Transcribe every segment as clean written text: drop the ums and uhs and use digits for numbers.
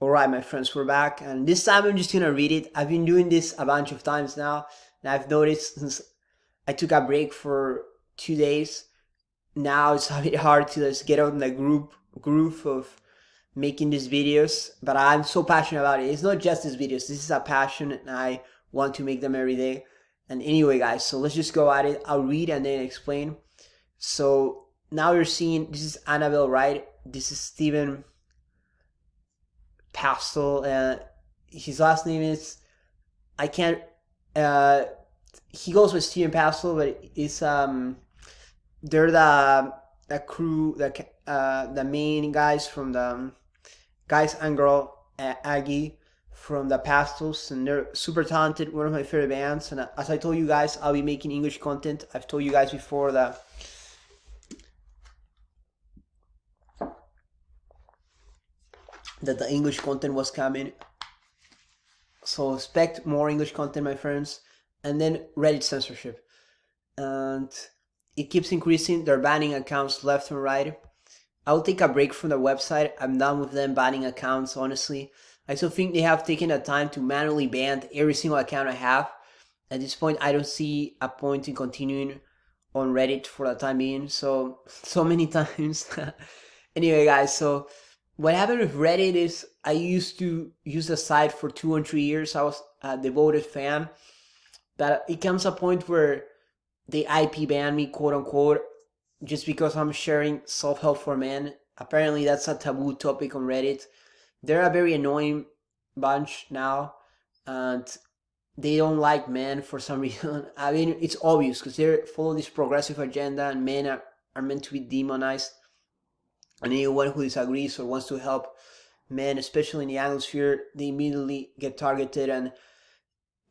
Alright, my friends, we're back, and this time I'm just gonna read it. I've been doing this a bunch of times now, and I've noticed since I took a break for 2 days, now it's a bit hard to just get on the groove of making these videos, but I'm so passionate about it. It's not just these videos, this is a passion, and I want to make them every day. And anyway, guys, so let's just go at it. I'll read and then explain. So now you're seeing, this is Annabelle Wright, this is Stephen Pastel. His last name is, I can't. He goes with Steven Pastel, but it's they're the crew, the main guys from the guys and girl Aggie from the Pastels, and they're super talented. One of my favorite bands. And as I told you guys, I'll be making English content. I've told you guys before that the English content was coming. So expect more English content, my friends. And then Reddit censorship. And it keeps increasing. They're banning accounts left and right. I'll take a break from the website. I'm done with them banning accounts, honestly. I still think they have taken the time to manually ban every single account I have. At this point, I don't see a point in continuing on Reddit for the time being. So many times. Anyway, guys, so what happened with Reddit is I used to use the site for 2 or 3 years. I was a devoted fan. But it comes a point where they IP ban me, quote unquote, just because I'm sharing self-help for men. Apparently that's a taboo topic on Reddit. They're a very annoying bunch now, and they don't like men for some reason. I mean, it's obvious because they follow this progressive agenda, and men are meant to be demonized. And anyone who disagrees or wants to help men, especially in the Anglosphere, they immediately get targeted and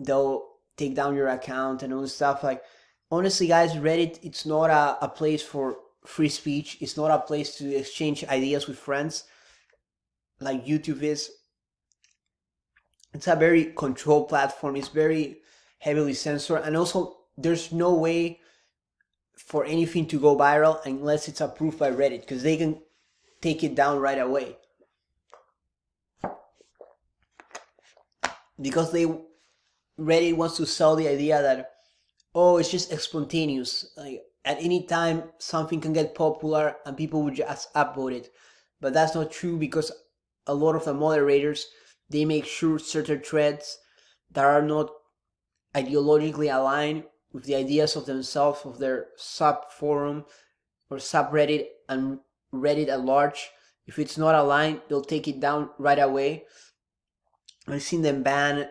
they'll take down your account and all this stuff. Like, honestly, guys, Reddit, it's not a place for free speech. It's not a place to exchange ideas with friends like YouTube is. It's a very controlled platform. It's very heavily censored, and also there's no way for anything to go viral unless it's approved by Reddit, because they can take it down right away, because Reddit wants to sell the idea that, oh, it's just spontaneous. Like, at any time, something can get popular and people would just upvote it. But that's not true, because a lot of the moderators, they make sure certain threads that are not ideologically aligned with the ideas of themselves, of their sub-forum or subreddit and Reddit at large, if it's not aligned, they'll take it down right away. I've seen them ban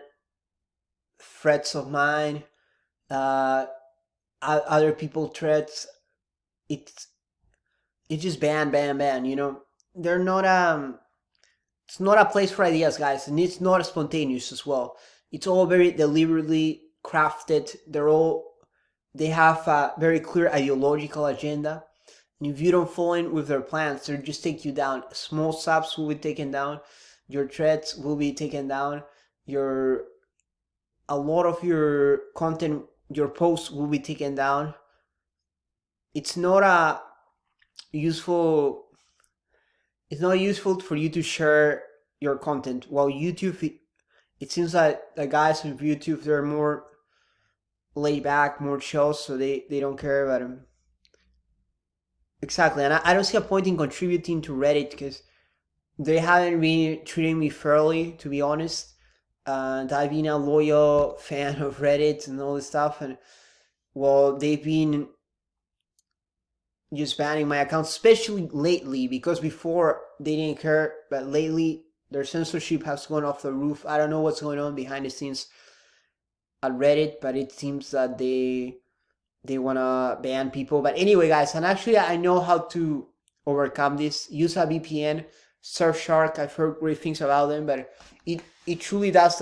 threads of mine, other people threads. It's just ban, you know. They're not it's not a place for ideas, guys, and it's not spontaneous as well. It's all very deliberately crafted. They have a very clear ideological agenda, and if you don't fall in with their plans, they'll just take you down. Small subs will be taken down, your threads will be taken down, a lot of your content, your posts will be taken down. It's not useful for you to share your content. While YouTube, it seems like the guys on YouTube, they're more laid back, more chill, so they don't care about them. Exactly, and I don't see a point in contributing to Reddit because they haven't been treating me fairly, to be honest. And I've been a loyal fan of Reddit and all this stuff, and well, they've been just banning my account, especially lately, because before they didn't care, but lately their censorship has gone off the roof. I don't know what's going on behind the scenes at Reddit, but it seems that they wanna ban people. But anyway, guys, and actually I know how to overcome this. Use a VPN. Surfshark, I've heard great things about them, but it truly does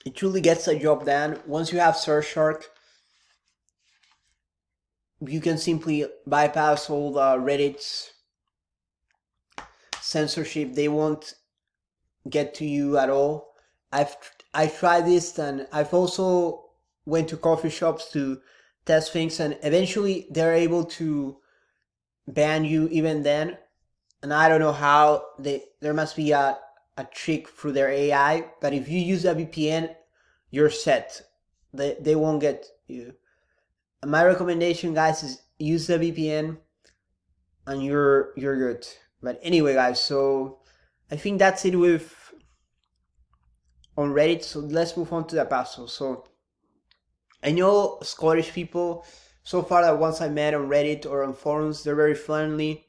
it truly gets the job done. Once you have Surfshark, you can simply bypass all the Reddit's censorship. They won't get to you at all. I've tried this, and I've also went to coffee shops to test things, and eventually they're able to ban you even then. and I don't know how there must be a trick through their AI, but if you use a VPN, you're set. They won't get you. And my recommendation, guys, is use the VPN, and you're good. But anyway, guys, so I think that's it with on Reddit. So let's move on to the Pastels. So I know Scottish people so far that once I met on Reddit or on forums, they're very friendly.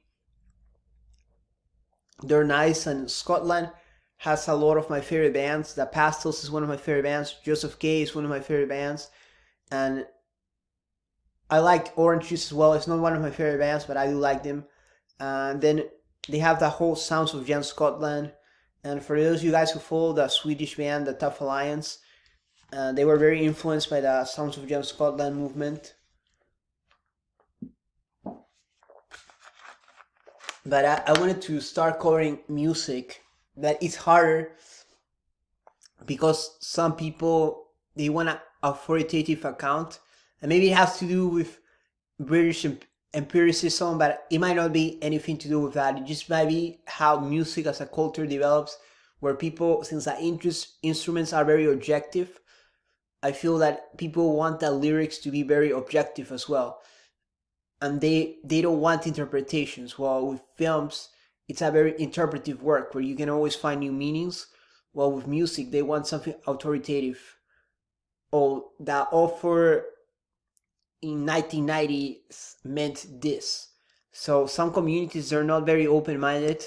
They're nice, and Scotland has a lot of my favorite bands. The Pastels is one of my favorite bands. Joseph K is one of my favorite bands, and I like Orange Juice as well. It's not one of my favorite bands, but I do like them. And then they have the whole Sounds of Jan Scotland. And for those of you guys who follow the Swedish band, the Tough Alliance, they were very influenced by the Sounds of Jan Scotland movement. But I wanted to start covering music that is harder because some people, they want an authoritative account, and maybe it has to do with British empiricism, but it might not be anything to do with that. It just might be how music as a culture develops, where people, since the instruments are very objective, I feel that people want the lyrics to be very objective as well, and they don't want interpretations. While with films, it's a very interpretive work where you can always find new meanings. While with music, they want something authoritative. Oh, the author in 1990 meant this. So some communities are not very open-minded,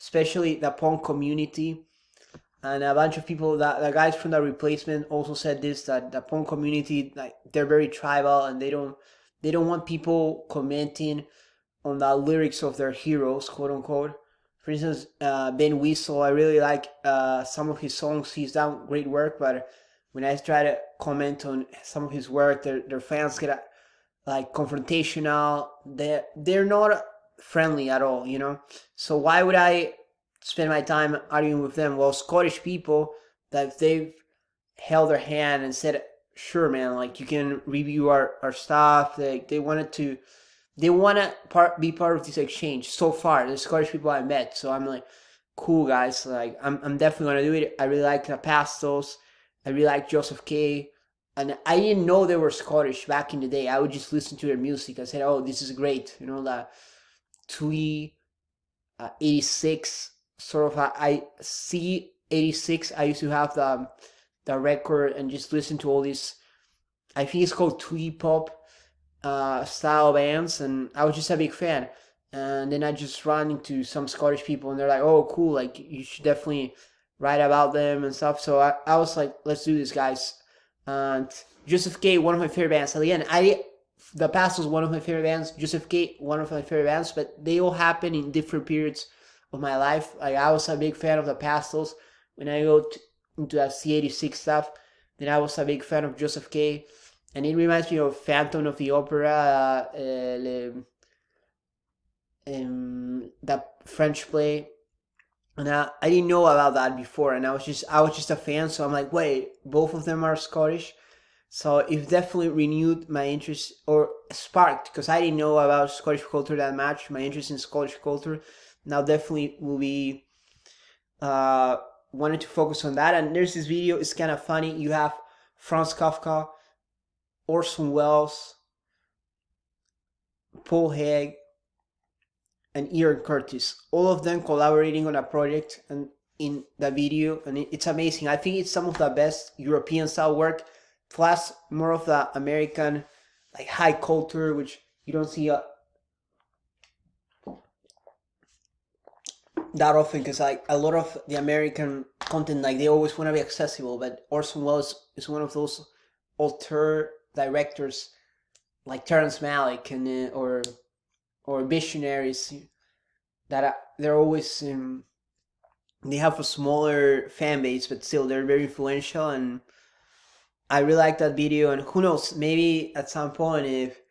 especially the punk community. And a bunch of people, the guys from The Replacement also said this, that the punk community, like, they're very tribal, and they don't want people commenting on the lyrics of their heroes, quote unquote. For instance, Ben Weasel, I really like some of his songs. He's done great work, but when I try to comment on some of his work, their fans get like confrontational. They're not friendly at all, you know. So why would I spend my time arguing with them? Well, Scottish people, that they've held their hand and said, sure, man, like, you can review our stuff. They want to be part of this exchange. So far, the Scottish people I met, so I'm like, cool, guys, like, I'm definitely gonna do it. I really like the Pastels. I really like Joseph K. And I didn't know they were Scottish back in the day. I would just listen to their music. I said, oh, this is great. You know, the Twee 86 sort of, I see 86. I used to have the record and just listen to all these, I think it's called Twee pop style bands, and I was just a big fan. And then I just ran into some Scottish people, and they're like, oh, cool, like, you should definitely write about them and stuff. So I was like, let's do this, guys. And Joseph K, one of my favorite bands. And again, the Past was one of my favorite bands. Joseph K, one of my favorite bands, but they all happen in different periods of my life. Like, I was a big fan of the Pastels when I go into that C86 stuff. Then I was a big fan of Joseph K, and it reminds me of Phantom of the Opera, that French play. And I didn't know about that before, and I was just a fan. So I'm like, wait, both of them are Scottish. So it definitely renewed my interest, or sparked, because I didn't know about Scottish culture that much. My interest in Scottish culture now definitely will be wanted to focus on that. And there's this video. It's kind of funny. You have Franz Kafka, Orson Welles, Paul Haig, and Ian Curtis, all of them collaborating on a project and in the video, and it's amazing. I think it's some of the best European style work, plus more of the American, like, high culture, which you don't see that often, because like a lot of the American content, like, they always want to be accessible, but Orson Welles is one of those auteur directors like Terrence Malick and or visionaries that they're always they have a smaller fan base, but still they're very influential. And I really like that video. And who knows, maybe at some point, if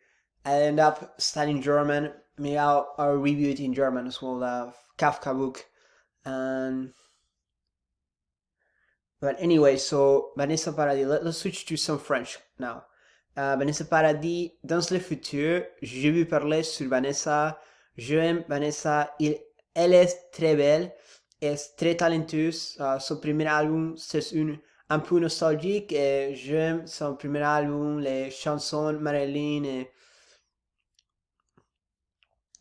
I end up studying German, maybe I'll review it in German as well, the Kafka book. And but anyway, so Vanessa Paradis, let's switch to some French now. Vanessa Paradis, dans le futur, j'ai vu parler sur Vanessa. Je aime Vanessa, elle est très belle, est très talentueuse. Son premier album, c'est un peu nostalgique et j'aime son premier album, les chansons Marilyn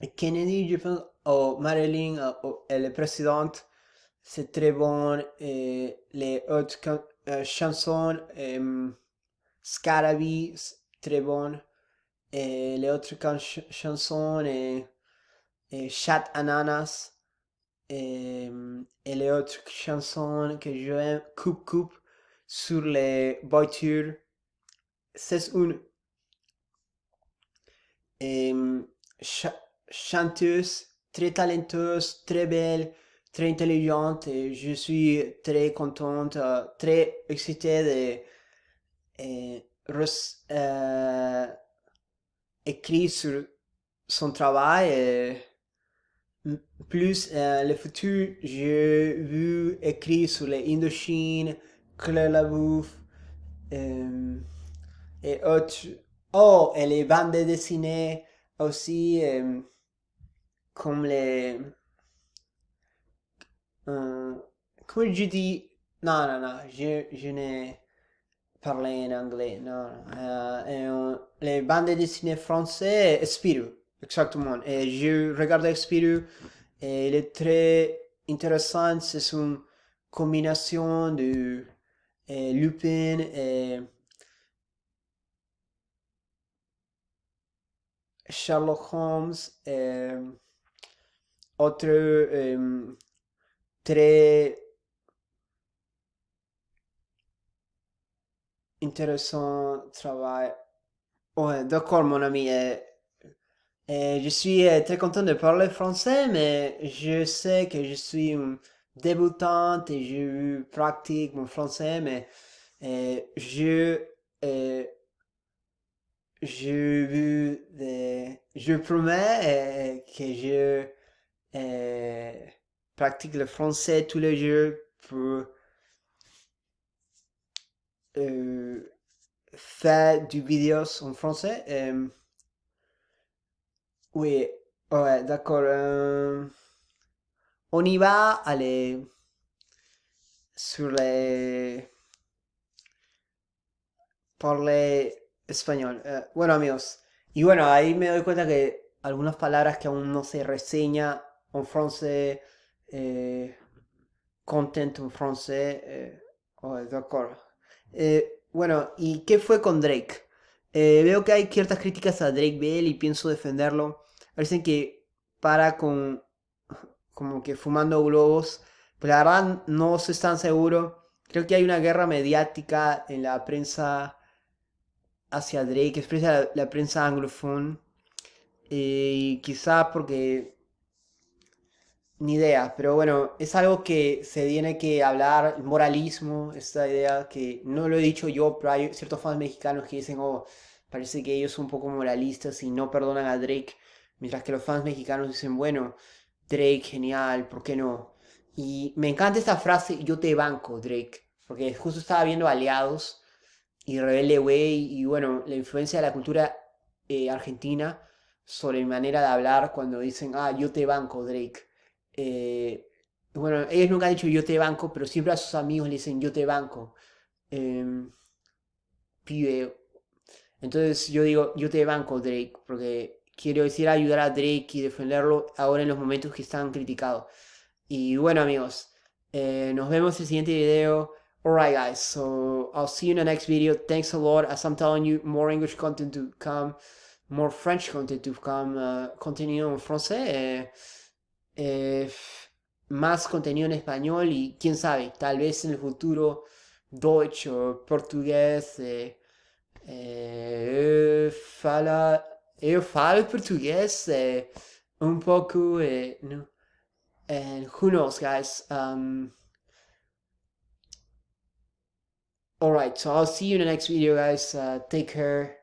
et Kennedy, je pense, ou Marilyn, elle est présidente. C'est très bon. Et les autres chansons, Scaraby, très bon. Et les autres chansons, Chat Ananas. Et les autres chansons que j'aime, Coupe Coupe, sur les voitures. C'est une cha- chanteuse très talentueuse, très belle, très intelligente. Et je suis très contente, très excitée de écrire sur son travail. Et plus le futur, j'ai vu écrit sur les Indochine, Claire Labouffe et autres. Oh, et les bandes dessinées aussi, comme les. Come je dis. Non, non, non, je n'ai parlé en anglais. Non, les bandes dessinées français, Spirou, exactement. Et je regarde Spirou et il est très intéressant. C'est une combinaison de Lupin et Sherlock Holmes et autre très intéressant travail. Ouais, d'accord, mon ami. Je suis très content de parler français, mais je sais que je suis une débutante et je pratique mon français, mais euh, je promets que je euh, pratique le français tous les jours pour euh, faire du vidéos en français. Oui, ouais, d'accord. On y va aller sur les parler español. Bueno, amigos, y bueno, ahí me doy cuenta que algunas palabras que aún no se reseña en francés, eh, content en francés. Ouais, d'accord. Bueno, ¿y qué fue con Drake? Veo que hay ciertas críticas a Drake Bell y pienso defenderlo. Parecen que para con como que fumando globos. Pues la verdad no estoy tan seguro. Creo que hay una guerra mediática en la prensa hacia Drake, expresa la prensa anglofón. Y quizás porque ni idea, pero bueno, es algo que se tiene que hablar, moralismo, esta idea que no lo he dicho yo, pero hay ciertos fans mexicanos que dicen, oh, parece que ellos son un poco moralistas y no perdonan a Drake, mientras que los fans mexicanos dicen, bueno, Drake, genial, ¿por qué no? Y me encanta esta frase, yo te banco, Drake, porque justo estaba viendo Aliados y Rebelde Way y bueno, la influencia de la cultura argentina sobre mi manera de hablar cuando dicen, ah, yo te banco, Drake. Eh, bueno, ellos nunca han dicho yo te banco, pero siempre a sus amigos le dicen yo te banco. Eh, pibe. Entonces yo digo yo te banco, Drake, porque quiero decir ayudar a Drake y defenderlo ahora en los momentos que están criticados. Y bueno, amigos, nos vemos en el siguiente video. Alright, guys, so I'll see you in the next video. Thanks a lot. As I'm telling you, more English content to come, more French content to come, contenido en francés, eh, más contenido en español y quién sabe, tal vez en el futuro Deutsch o portugués. Eu falo português um pouco. No, and who knows, guys? Alright, so I'll see you in the next video, guys. Take care.